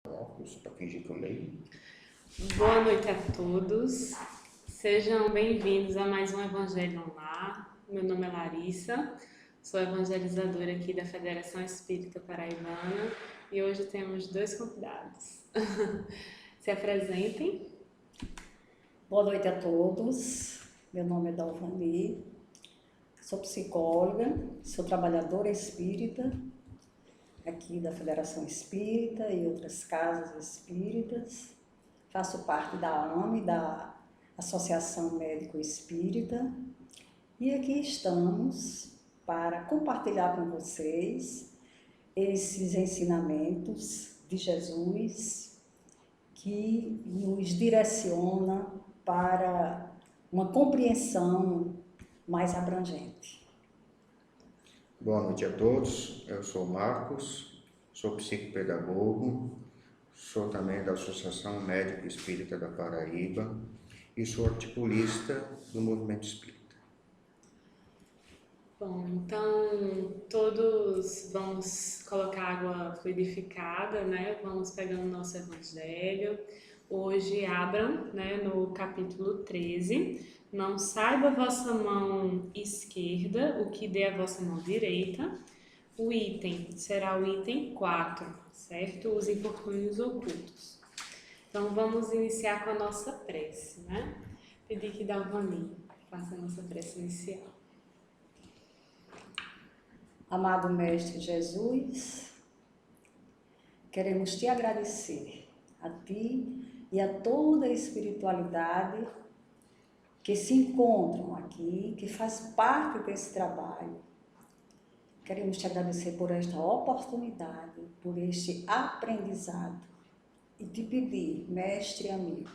Para fingir que eu leio. Boa noite a todos, sejam bem-vindos a mais um Evangelho no Lar. Meu nome é Larissa, sou evangelizadora aqui da Federação Espírita Paraibana e hoje temos dois convidados. Se apresentem. Boa noite a todos, meu nome é Dalvani, sou psicóloga, sou trabalhadora espírita aqui da Federação Espírita e outras casas espíritas. Faço parte da AME, da Associação Médico Espírita, e aqui estamos para compartilhar com vocês esses ensinamentos de Jesus que nos direciona para uma compreensão mais abrangente. Boa noite a todos, eu sou Marcos, sou psicopedagogo, sou também da Associação Médico Espírita da Paraíba e sou articulista do Movimento Espírita. Bom, então todos vamos colocar água fluidificada, né? Vamos pegando nosso Evangelho. Hoje abram, né, no capítulo 13. Não saiba a vossa mão esquerda o que dê a vossa mão direita. O item será o item 4, certo? Os infortúnios ocultos. Então vamos iniciar com a nossa prece, né? Pedir que Dalvani faça a nossa prece inicial. Amado Mestre Jesus, queremos te agradecer, a ti e a toda a espiritualidade que se encontram aqui, que faz parte desse trabalho. Queremos te agradecer por esta oportunidade, por este aprendizado e te pedir, mestre e amigo,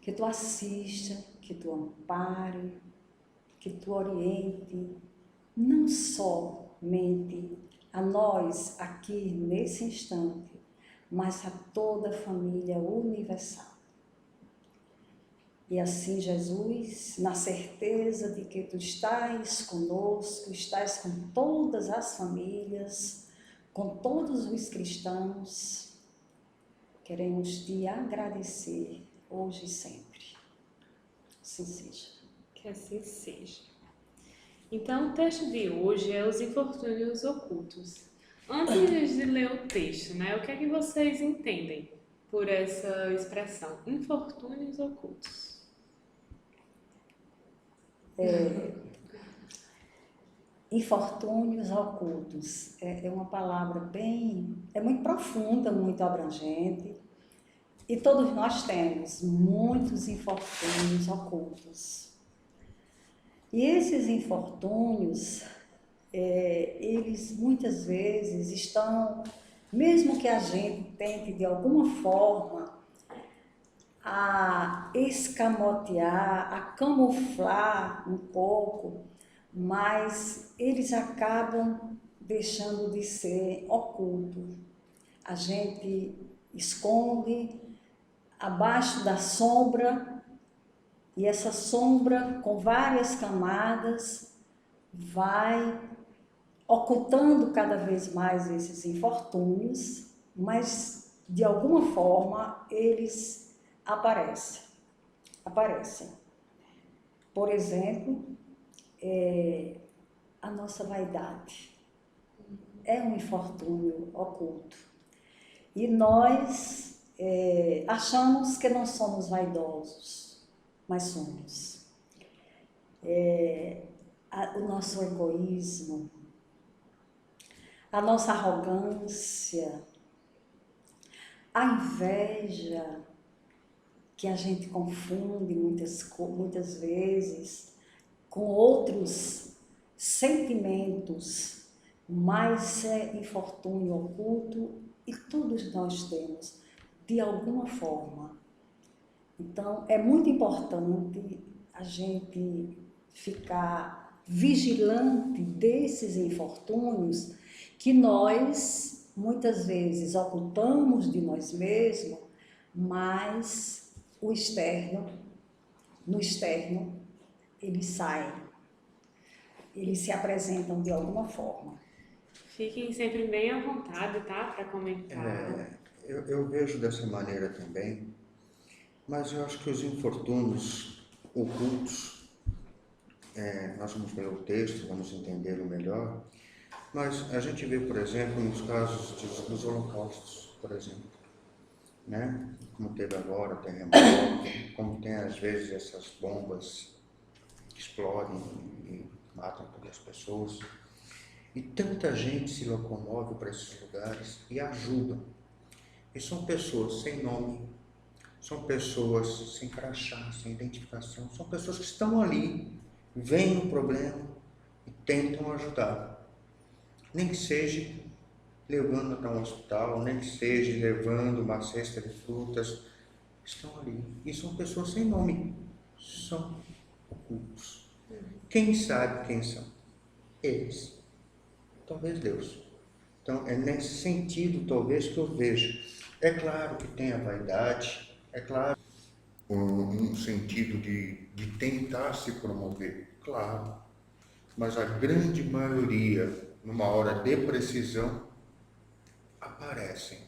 que tu assista, que tu ampare, que tu oriente, não somente a nós aqui nesse instante, mas a toda a família universal. E assim, Jesus, na certeza de que tu estás conosco, estás com todas as famílias, com todos os cristãos, queremos te agradecer hoje e sempre. Assim seja. Que assim seja. Então, o texto de hoje é os infortúnios ocultos. Antes de ler o texto, né, o que é que vocês entendem por essa expressão, infortúnios ocultos? Infortúnios ocultos é uma palavra muito profunda, muito abrangente, e todos nós temos muitos infortúnios ocultos. E esses infortúnios, eles muitas vezes estão, mesmo que a gente tente de alguma forma a escamotear, a camuflar um pouco, mas eles acabam deixando de ser oculto. A gente esconde abaixo da sombra, e essa sombra, com várias camadas, vai ocultando cada vez mais esses infortúnios, mas de alguma forma eles aparecem. Por exemplo, a nossa vaidade é um infortúnio oculto. E nós achamos que não somos vaidosos, mas somos. O nosso egoísmo, a nossa arrogância, a inveja, que a gente confunde muitas vezes com outros sentimentos, mas é infortúnio oculto e todos nós temos, de alguma forma. Então, é muito importante a gente ficar vigilante desses infortúnios que nós, muitas vezes, ocultamos de nós mesmos, mas no externo, eles saem, eles se apresentam de alguma forma. Fiquem sempre bem à vontade, tá? Para comentar. Eu vejo dessa maneira também, mas eu acho que os infortúnios ocultos, nós vamos ler o texto, vamos entender o melhor, mas a gente vê, por exemplo, nos casos dos holocaustos, por exemplo, né? Como teve agora, terremoto, como tem às vezes essas bombas que explodem e matam todas as pessoas. E tanta gente se locomove para esses lugares e ajuda. E são pessoas sem nome, são pessoas sem crachá, sem identificação, são pessoas que estão ali, veem o problema e tentam ajudar. Nem que seja levando para um hospital, nem que seja levando uma cesta de frutas, estão ali. E são pessoas sem nome, são ocultos. Quem sabe quem são? Eles. Talvez Deus. Então, é nesse sentido, talvez, que eu vejo. É claro que tem a vaidade, é claro, um sentido de tentar se promover, claro. Mas a grande maioria, numa hora de precisão, aparecem.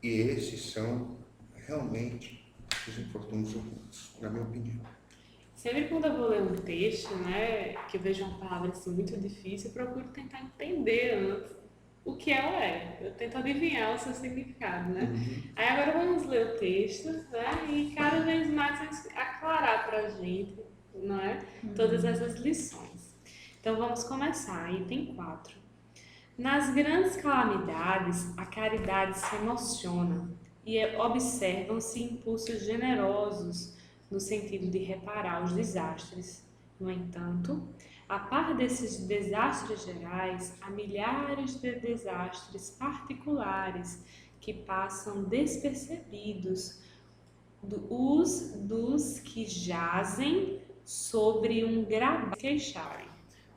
E esses são realmente os infortúnios ocultos, na minha opinião. Sempre quando eu vou ler um texto, né, que eu vejo uma palavra assim muito difícil, eu procuro tentar entender antes o que ela é. Eu tento adivinhar o seu significado, né? Aí agora vamos ler o texto, né, e cada vez mais aclarar para a gente, não é? Todas essas lições. Então vamos começar, item 4. Nas grandes calamidades, a caridade se emociona e observam-se impulsos generosos no sentido de reparar os desastres. No entanto, a par desses desastres gerais, há milhares de desastres particulares que passam despercebidos, dos que jazem sobre um gravado queixarem.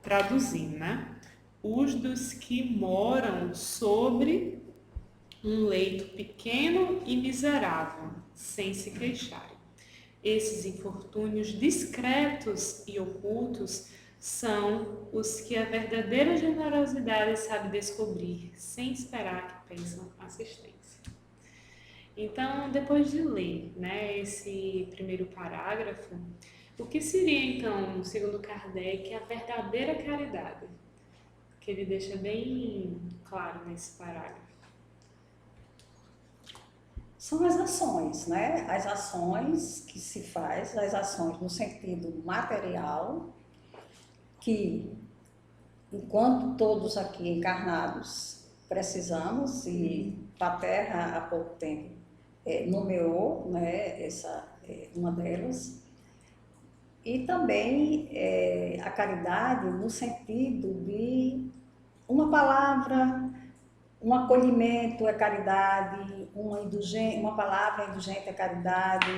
Traduzindo, né? Os dos que moram sobre um leito pequeno e miserável, sem se queixarem. Esses infortúnios discretos e ocultos são os que a verdadeira generosidade sabe descobrir, sem esperar que peçam assistência. Então, depois de ler, né, esse primeiro parágrafo, o que seria, então, segundo Kardec, a verdadeira caridade? Que ele deixa bem claro nesse parágrafo. São as ações, né? As ações que se faz, as ações no sentido material, que enquanto todos aqui encarnados precisamos, e a Terra há pouco tempo nomeou, né, essa uma delas, e também a caridade no sentido de uma palavra, um acolhimento é caridade, uma palavra indulgente é caridade,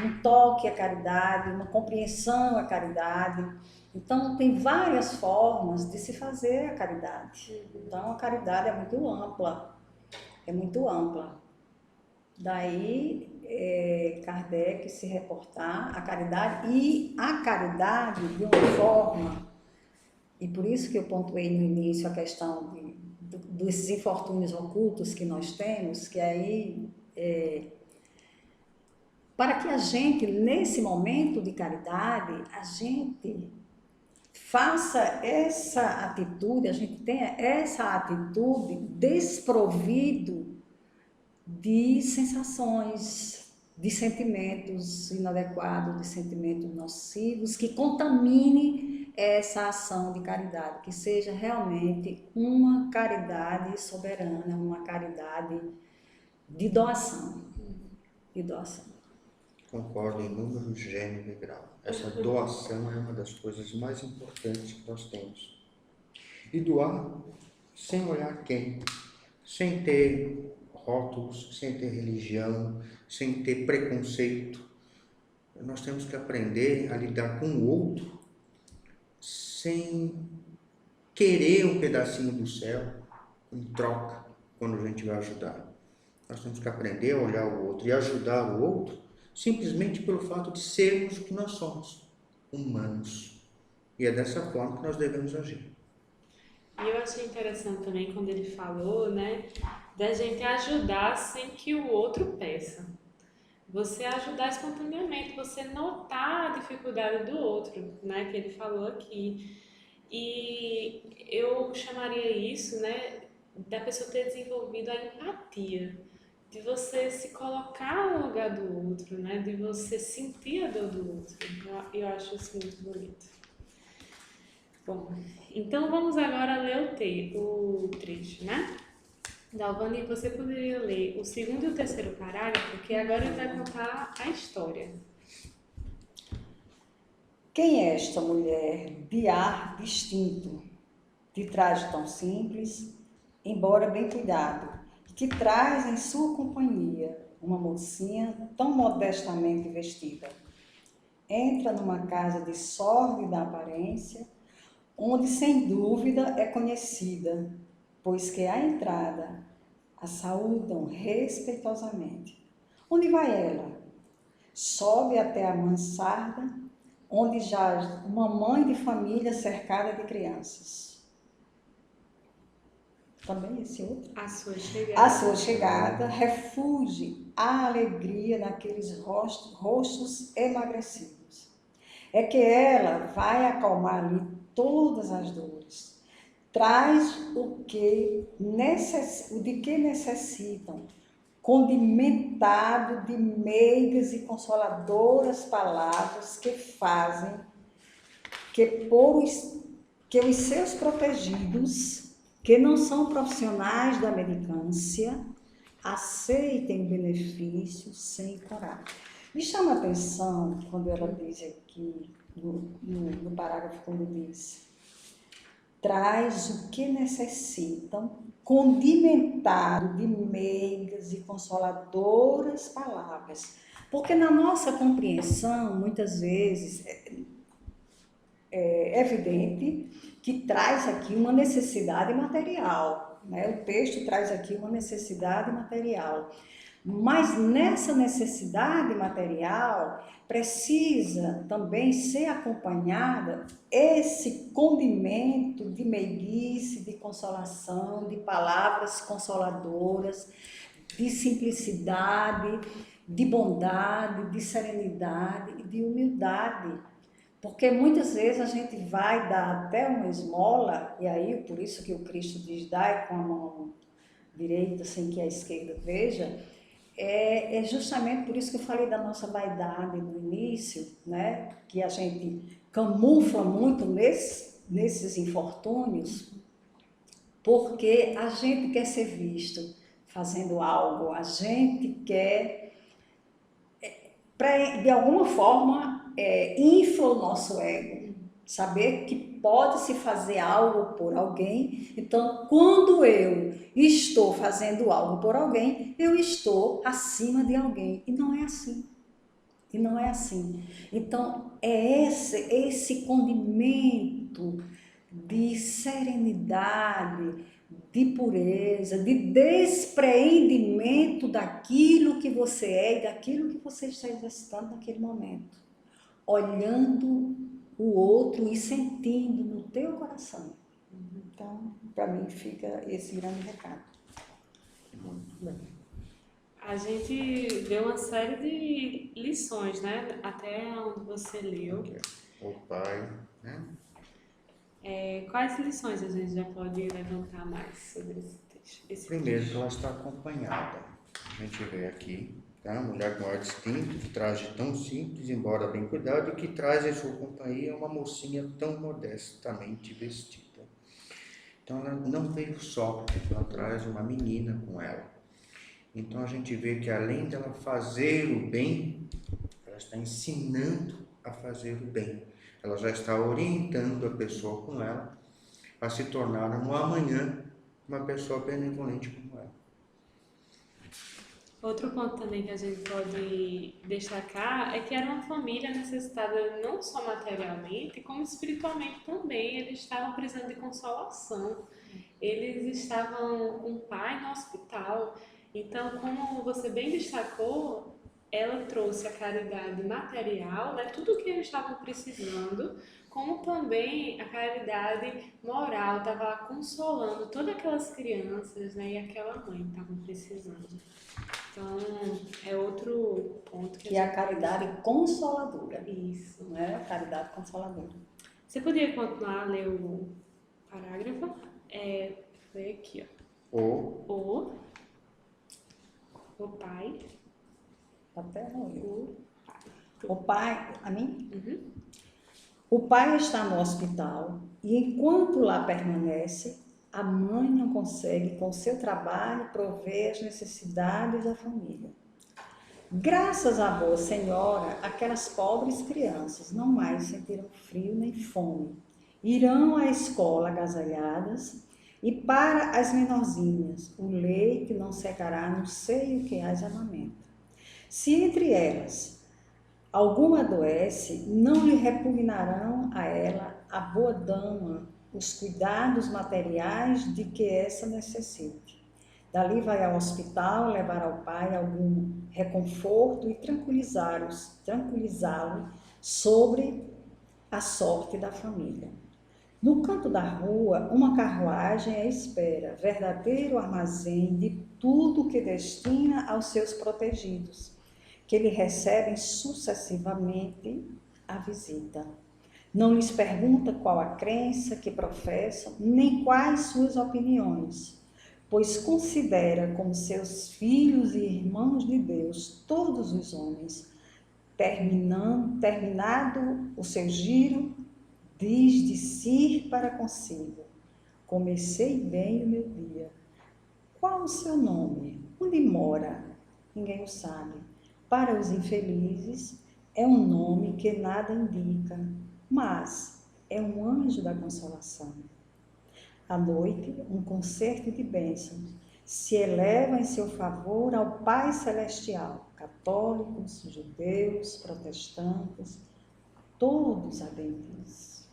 um toque é caridade, uma compreensão é caridade. Então, tem várias formas de se fazer a caridade. Então, a caridade é muito ampla, é muito ampla. Daí, Kardec se reportar à caridade, e a caridade de uma forma, e por isso que eu pontuei no início a questão dos infortúnios ocultos que nós temos, que aí, para que a gente, nesse momento de caridade, a gente faça essa atitude, a gente tenha essa atitude desprovido de sensações, de sentimentos inadequados, de sentimentos nocivos, que contamine essa ação de caridade, que seja realmente uma caridade soberana, uma caridade de doação. De doação. Concordo em número, gênero e grau. Essa doação é uma das coisas mais importantes que nós temos. E doar sem olhar quem, sem ter rótulos, sem ter religião, sem ter preconceito. Nós temos que aprender a lidar com o outro sem querer um pedacinho do céu em troca quando a gente vai ajudar. Nós temos que aprender a olhar o outro e ajudar o outro simplesmente pelo fato de sermos o que nós somos, humanos. E é dessa forma que nós devemos agir. E eu achei interessante também quando ele falou, né, da gente ajudar sem que o outro peça. Você ajudar espontaneamente, você notar a dificuldade do outro, né, que ele falou aqui. E eu chamaria isso, né, da pessoa ter desenvolvido a empatia, de você se colocar no lugar do outro, né, de você sentir a dor do outro. Eu acho isso muito bonito. Bom, então vamos agora ler o trecho, né? Dalvani, você poderia ler o segundo e o terceiro parágrafo, porque agora ele vai contar a história. Quem é esta mulher de ar distinto, de traje tão simples, embora bem cuidado, que traz em sua companhia uma mocinha tão modestamente vestida? Entra numa casa de sórdida aparência, onde sem dúvida é conhecida, pois que à entrada a saúdam respeitosamente. Onde vai ela? Sobe até a mansarda, onde jaz uma mãe de família cercada de crianças. Também esse outro. A sua chegada. A sua chegada refugie a alegria daqueles rostos emagrecidos. É que ela vai acalmar ali todas as dores. Traz o de que necessitam, condimentado de meigas e consoladoras palavras que fazem que os seus protegidos, que não são profissionais da medicância, aceitem benefícios sem coragem. Me chama a atenção quando ela diz aqui, no parágrafo, quando diz: traz o que necessitam, condimentado de meigas e consoladoras palavras. Porque na nossa compreensão, muitas vezes, é evidente que traz aqui uma necessidade material, né? O texto traz aqui uma necessidade material. Mas nessa necessidade material precisa também ser acompanhada esse condimento de meiguice, de consolação, de palavras consoladoras, de simplicidade, de bondade, de serenidade e de humildade. Porque muitas vezes a gente vai dar até uma esmola, e aí por isso que o Cristo diz: dai com a mão direita sem que a esquerda veja. É justamente por isso que eu falei da nossa vaidade no início, né? Que a gente camufla muito nesses infortúnios, porque a gente quer ser visto fazendo algo, a gente quer, de alguma forma, infla o nosso ego, saber que pode se fazer algo por alguém. Então, quando eu estou fazendo algo por alguém, eu estou acima de alguém. E não é assim. E não é assim. Então, é esse condimento de serenidade, de pureza, de despreendimento daquilo que você é e daquilo que você está exercitando naquele momento. Olhando o outro e sentindo no teu coração. Então, para mim, fica esse grande recado. Muito bem. A gente vê uma série de lições, né? Até onde você leu. O pai, né? Quais lições a gente já pode levantar mais sobre esse texto? Primeiro, que ela está acompanhada. A gente vê aqui, tá? Mulher com ar distinto, de traje tão simples, embora bem cuidado, e que traz em sua companhia uma mocinha tão modestamente vestida. Então, ela não veio só, ela traz uma menina com ela. Então, a gente vê que além dela fazer o bem, ela está ensinando a fazer o bem. Ela já está orientando a pessoa com ela a se tornar no amanhã uma pessoa benevolente como ela. Outro ponto também que a gente pode destacar é que era uma família necessitada não só materialmente, como espiritualmente também. Eles estavam precisando de consolação. Eles estavam com o pai no hospital. Então, como você bem destacou, ela trouxe a caridade material, né, tudo o que eles estavam precisando, como também a caridade moral estava lá consolando todas aquelas crianças, né, e aquela mãe que estavam precisando. Então, é outro ponto que Que é a caridade consoladora. Isso. Não é? A caridade consoladora. Você poderia continuar a ler o parágrafo? Foi aqui, ó. O pai. Paterno. O O pai, a mim? Uhum. O pai está no hospital e enquanto lá permanece, a mãe não consegue, com seu trabalho, prover as necessidades da família. Graças à boa senhora, aquelas pobres crianças não mais sentirão frio nem fome. Irão à escola agasalhadas e para as menorzinhas, o leite não secará no seio que as amamenta. Se entre elas alguma adoece, não lhe repugnarão a ela, a boa dama, os cuidados materiais de que essa necessite. Dali vai ao hospital levar ao pai algum reconforto e tranquilizá-lo sobre a sorte da família. No canto da rua, uma carruagem à espera, verdadeiro armazém de tudo que destina aos seus protegidos, que lhe recebem sucessivamente a visita. Não lhes pergunta qual a crença que professam, nem quais suas opiniões, pois considera como seus filhos e irmãos de Deus todos os homens. Terminado o seu giro, diz de si para consigo: comecei bem o meu dia. Qual o seu nome? Onde mora? Ninguém o sabe. Para os infelizes, é um nome que nada indica, mas é um anjo da consolação. À noite, um concerto de bênçãos se eleva em seu favor ao Pai Celestial, católicos, judeus, protestantes, todos adentros.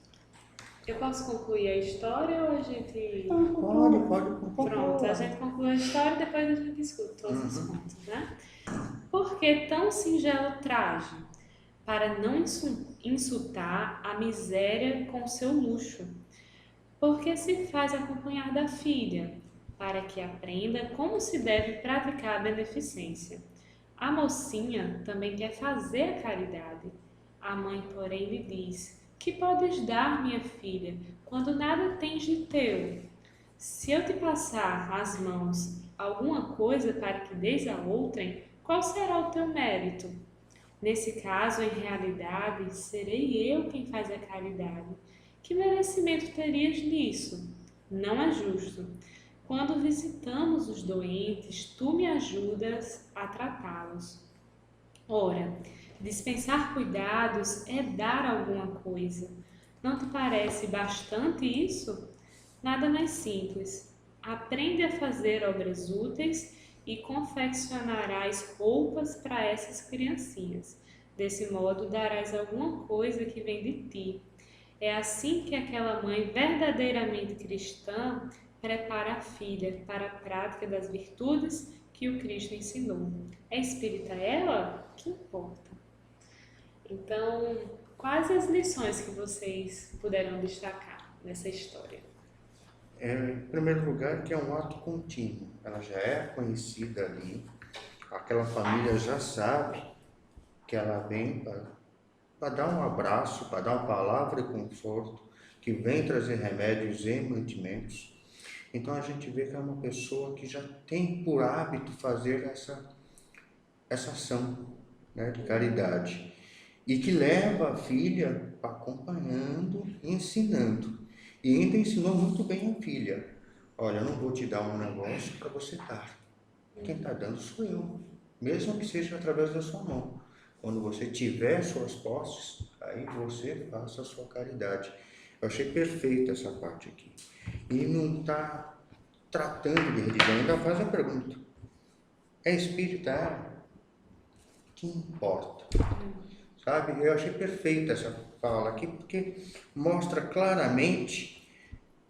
Eu posso concluir a história ou a gente... Pode. Pronto, a gente conclui a história e depois a gente escuta todos os pontos, né? Por que tão singelo traje? Para não insultar a miséria com seu luxo. Porque se faz acompanhar da filha, para que aprenda como se deve praticar a beneficência. A mocinha também quer fazer a caridade. A mãe, porém, lhe diz: que podes dar, minha filha, quando nada tens de teu? Se eu te passar às mãos alguma coisa para que deis a outrem, qual será o teu mérito? Nesse caso, em realidade, serei eu quem faz a caridade. Que merecimento terias nisso? Não é justo. Quando visitamos os doentes, tu me ajudas a tratá-los. Ora, dispensar cuidados é dar alguma coisa. Não te parece bastante isso? Nada mais simples. Aprende a fazer obras úteis e confeccionarás roupas para essas criancinhas. Desse modo, darás alguma coisa que vem de ti. É assim que aquela mãe verdadeiramente cristã prepara a filha para a prática das virtudes que o Cristo ensinou. É espírita ela? Que importa? Então, quais as lições que vocês puderam destacar nessa história? Em primeiro lugar, que é um ato contínuo. Ela já é conhecida ali, aquela família já sabe que ela vem para dar um abraço, para dar uma palavra de conforto, que vem trazer remédios e mantimentos. Então a gente vê que é uma pessoa que já tem por hábito fazer essa ação, né, de caridade, e que leva a filha acompanhando e ensinando. E ainda ensinou muito bem a filha: olha, eu não vou te dar um negócio para você dar. Quem está dando sou eu, mesmo que seja através da sua mão. Quando você tiver suas posses, aí você faça a sua caridade. Eu achei perfeita essa parte aqui. E não está tratando de religião, ainda faz a pergunta: é espírita? Que importa? Sabe? Eu achei perfeita essa fala aqui, porque mostra claramente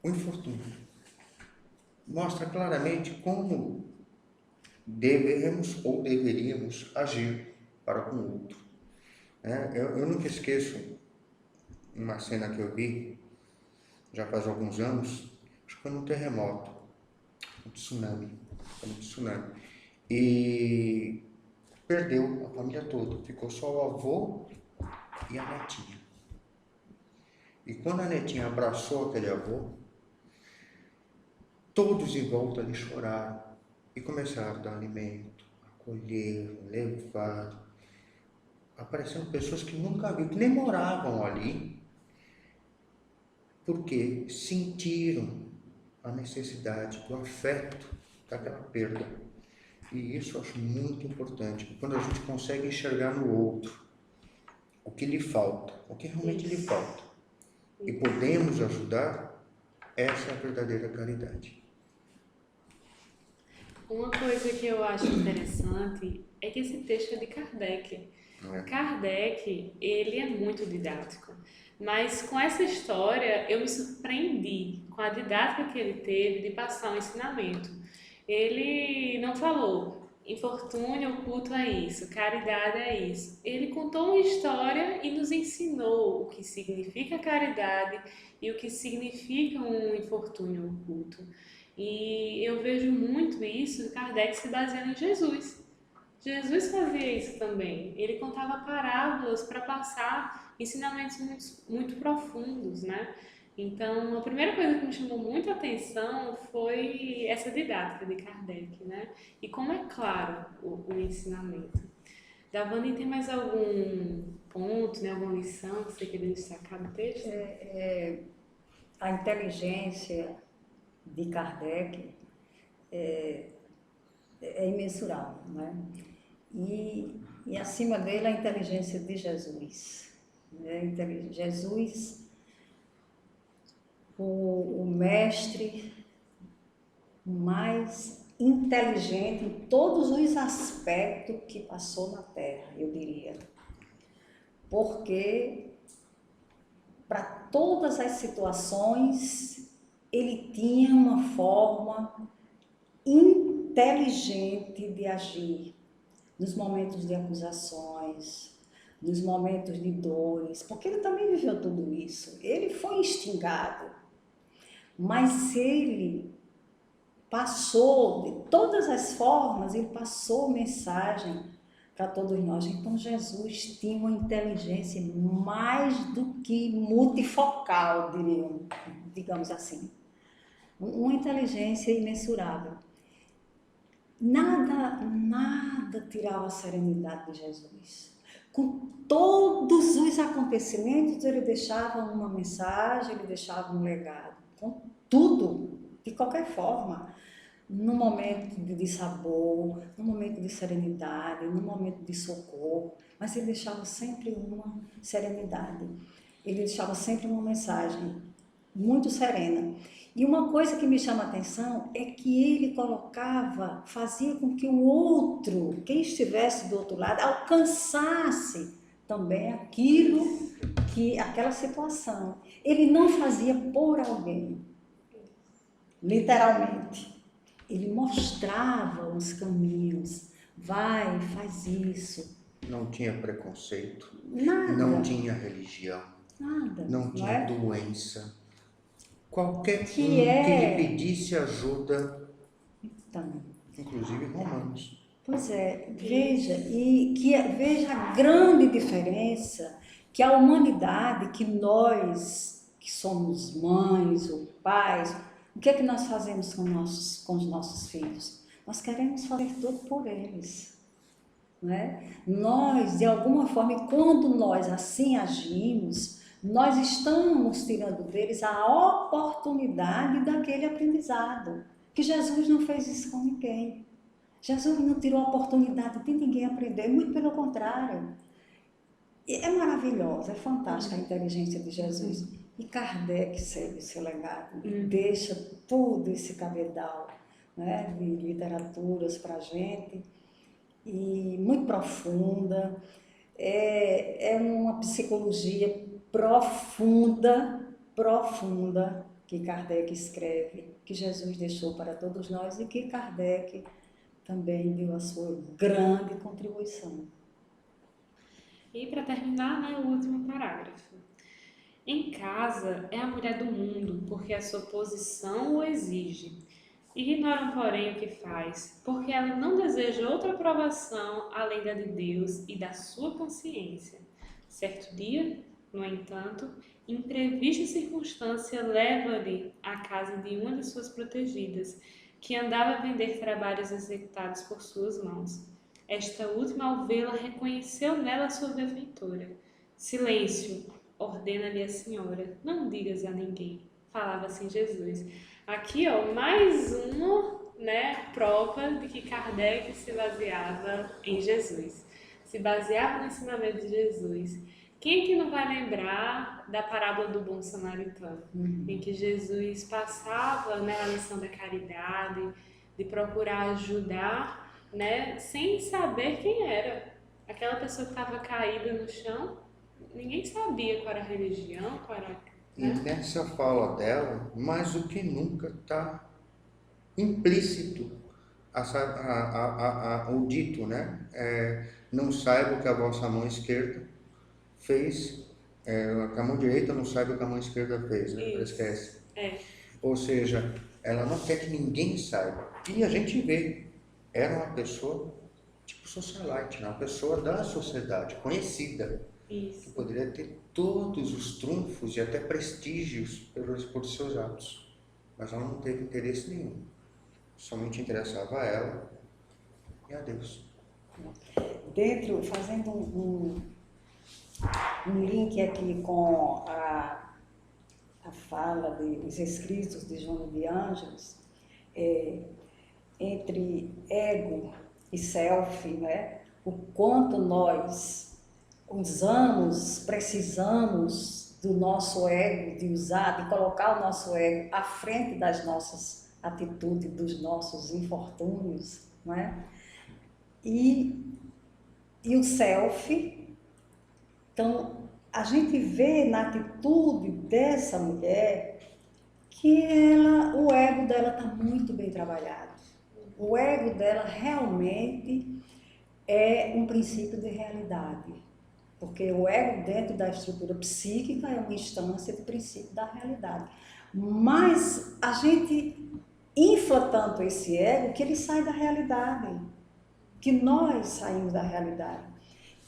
o infortúnio. Mostra claramente como devemos ou deveríamos agir para com o outro. Eu nunca esqueço uma cena que eu vi já faz alguns anos, acho que foi num terremoto, um tsunami, foi um tsunami. E perdeu a família toda, ficou só o avô e a netinha. E quando a netinha abraçou aquele avô, todos em volta ali choraram e começaram a dar alimento, acolher, levar. Apareceram pessoas que nunca viram, que nem moravam ali, porque sentiram a necessidade do afeto daquela perda. E isso eu acho muito importante, quando a gente consegue enxergar no outro o que lhe falta, o que realmente lhe falta, e podemos ajudar, essa é a verdadeira caridade. Uma coisa que eu acho interessante é que esse texto é de Kardec. Não é? Kardec, ele é muito didático, mas com essa história eu me surpreendi com a didática que ele teve de passar um ensinamento. Ele não falou infortúnio oculto é isso, caridade é isso. Ele contou uma história e nos ensinou o que significa caridade e o que significa um infortúnio oculto. E eu vejo muito isso, Kardec se baseando em Jesus. Jesus fazia isso também. Ele contava parábolas para passar ensinamentos muito profundos, né? Então, a primeira coisa que me chamou muito a atenção foi essa didática de Kardec, né? E como é claro o ensinamento. Davani, tem mais algum ponto, né, alguma lição que você queria destacar no texto? A inteligência de Kardec é imensurável, né? E acima dele a inteligência de Jesus. Né? Jesus, o mestre mais inteligente em todos os aspectos que passou na Terra, eu diria. Porque para todas as situações ele tinha uma forma inteligente de agir nos momentos de acusações, nos momentos de dores, porque ele também viveu tudo isso. Ele foi instigado, mas ele passou, de todas as formas, ele passou mensagem para todos nós. Então Jesus tinha uma inteligência mais do que multifocal, digamos assim. Uma inteligência imensurável. Nada tirava a serenidade de Jesus. Com todos os acontecimentos, ele deixava uma mensagem, ele deixava um legado. Com tudo, de qualquer forma. No momento de dissabor, no momento de serenidade, no momento de socorro. Mas ele deixava sempre uma serenidade. Ele deixava sempre uma mensagem muito serena. E uma coisa que me chama a atenção é que ele fazia com que o outro, quem estivesse do outro lado, alcançasse também aquela situação. Ele não fazia por alguém, literalmente. Ele mostrava os caminhos. Vai, faz isso. Não tinha preconceito, Nada. não tinha religião, Nada. não tinha doença. Qualquer que lhe pedisse ajuda, Também. inclusive romanos. Pois é, veja a grande diferença que a humanidade, que nós, que somos mães ou pais, o que é que nós fazemos com os nossos filhos? Nós queremos fazer tudo por eles. Né? Nós, de alguma forma, e quando nós assim agimos, nós estamos tirando deles a oportunidade daquele aprendizado. Que Jesus não fez isso com ninguém. Jesus não tirou a oportunidade de ninguém aprender, muito pelo contrário. É maravilhosa, é fantástica a inteligência de Jesus. E Kardec segue o seu legado e deixa todo esse cabedal, né, de literaturas para a gente, e muito profunda. É uma psicologia profunda que Kardec escreve, que Jesus deixou para todos nós e que Kardec também deu a sua grande contribuição. E para terminar, né, o último parágrafo. Em casa é a mulher do mundo, porque a sua posição o exige. Ignoram, porém, o que faz, porque ela não deseja outra aprovação além da de Deus e da sua consciência. Certo dia, no entanto, imprevista circunstância leva-lhe à casa de uma de suas protegidas, que andava a vender trabalhos executados por suas mãos. Esta última, ao vê-la, reconheceu nela sua benfeitora. Silêncio, ordena-lhe a senhora, não digas a ninguém. Falava assim Jesus. Aqui, ó, mais uma, né, prova de que Kardec se baseava em Jesus. Se baseava no ensinamento de Jesus. Quem é que não vai lembrar da parábola do bom samaritano? Em que Jesus passava, né, a lição da caridade, de procurar ajudar, né, sem saber quem era. Aquela pessoa que estava caída no chão, ninguém sabia qual era a religião, qual era, E né? nessa fala dela, mais do que nunca está implícito o dito, né? Não saiba o que a vossa mão esquerda fez, que a mão direita não saiba o que a mão esquerda fez, né? Ela Isso. esquece. É, Ou seja, ela não quer que ninguém saiba. E a gente vê, era uma pessoa tipo socialite, né? Uma pessoa da sociedade, conhecida, que isso. poderia ter todos os trunfos e até prestígios por seus atos. Mas ela não teve interesse nenhum. Somente interessava a ela e a Deus. Fazendo um link aqui com a fala dos escritos de João de Ângeles, entre ego e self, né? O quanto nós precisamos do nosso ego, de colocar o nosso ego à frente das nossas atitudes, dos nossos infortúnios, né? E o self. Então, a gente vê na atitude dessa mulher que o ego dela está muito bem trabalhado. O ego dela realmente é um princípio de realidade, porque o ego dentro da estrutura psíquica é uma instância de princípio da realidade. Mas a gente infla tanto esse ego que ele sai da realidade, que nós saímos da realidade.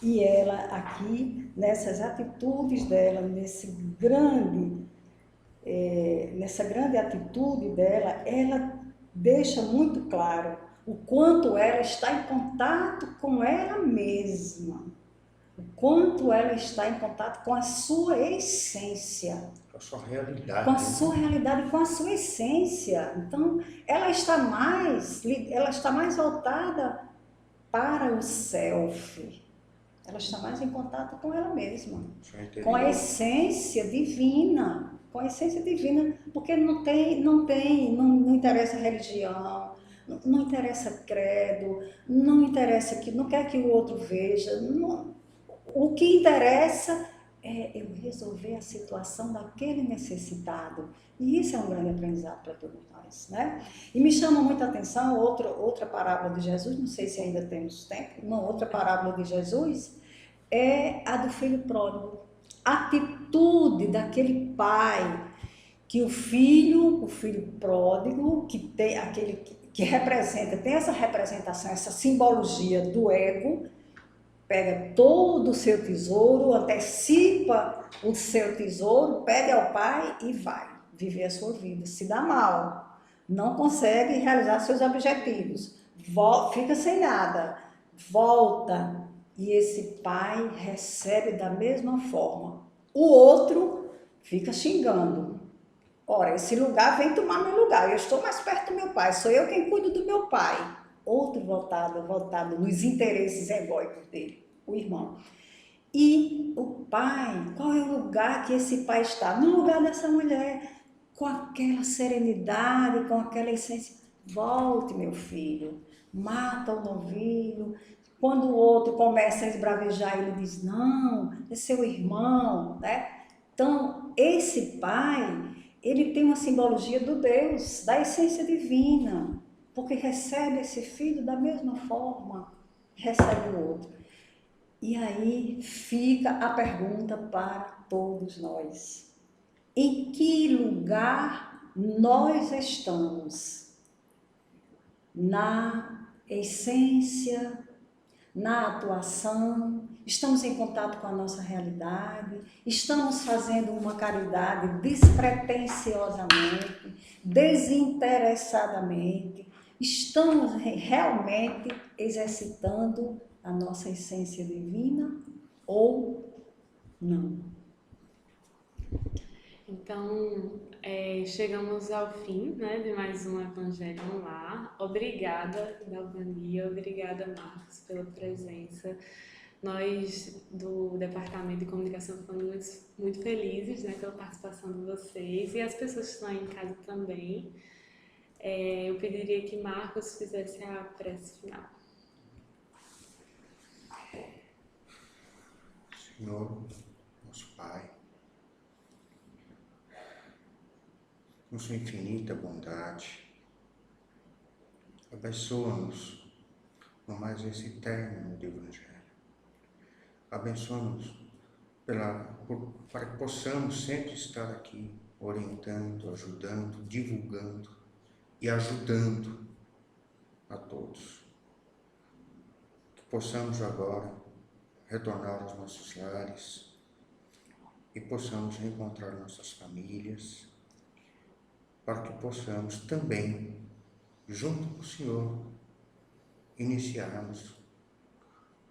E ela aqui, nessas atitudes dela, nessa grande atitude dela, ela deixa muito claro o quanto ela está em contato com ela mesma, o quanto ela está em contato com a sua essência. Com a sua realidade. Com a sua realidade, com a sua essência. Então, ela está mais voltada para o self. Ela está mais em contato com ela mesma, com a essência divina, porque não interessa religião, não interessa credo, não quer que o outro veja. O que interessa é eu resolver a situação daquele necessitado. E isso é um grande aprendizado para todos nós, né? E me chama muita atenção outra parábola de Jesus, não sei se ainda temos tempo, outra parábola de Jesus é a do filho pródigo. A atitude daquele pai, que o filho pródigo, que tem tem essa representação, essa simbologia do ego, pega todo o seu tesouro, antecipa o seu tesouro, pede ao pai e vai viver a sua vida. Se dá mal, não consegue realizar seus objetivos, fica sem nada, volta e esse pai recebe da mesma forma. O outro fica xingando. Ora, esse lugar vem tomar meu lugar, eu estou mais perto do meu pai, sou eu quem cuido do meu pai. Outro voltado nos interesses egóicos dele, o irmão. E o pai, qual é o lugar que esse pai está? No lugar dessa mulher, com aquela serenidade, com aquela essência. Volte, meu filho, mata o novilho. Quando o outro começa a esbravejar, ele diz, não, é seu irmão, né? Então, esse pai, ele tem uma simbologia do Deus, da essência divina, porque recebe esse filho da mesma forma, recebe o outro. E aí fica a pergunta para todos nós. em que lugar nós estamos na essência, na atuação, estamos em contato com a nossa realidade, estamos fazendo uma caridade despretensiosamente, desinteressadamente, estamos realmente exercitando a nossa essência divina ou não? Então, chegamos ao fim, né, de mais um Evangelho no Lar. Obrigada, Dalvania, obrigada, Marcos, pela presença. Nós, do Departamento de Comunicação, ficamos muito felizes, né, pela participação de vocês e as pessoas que estão aí em casa também. Eu pediria que Marcos fizesse a prece final. Senhor, nosso Pai, com sua infinita bondade, abençoa-nos no mais esse término do Evangelho. Abençoa-nos para que possamos sempre estar aqui, orientando, ajudando, divulgando e ajudando a todos. Que possamos agora retornar aos nossos lares e possamos reencontrar nossas famílias, para que possamos também, junto com o Senhor, iniciarmos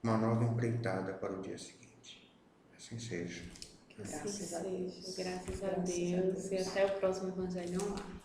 uma nova empreitada para o dia seguinte. Assim seja. Assim seja. Graças a Deus. E até o próximo Evangelho Online.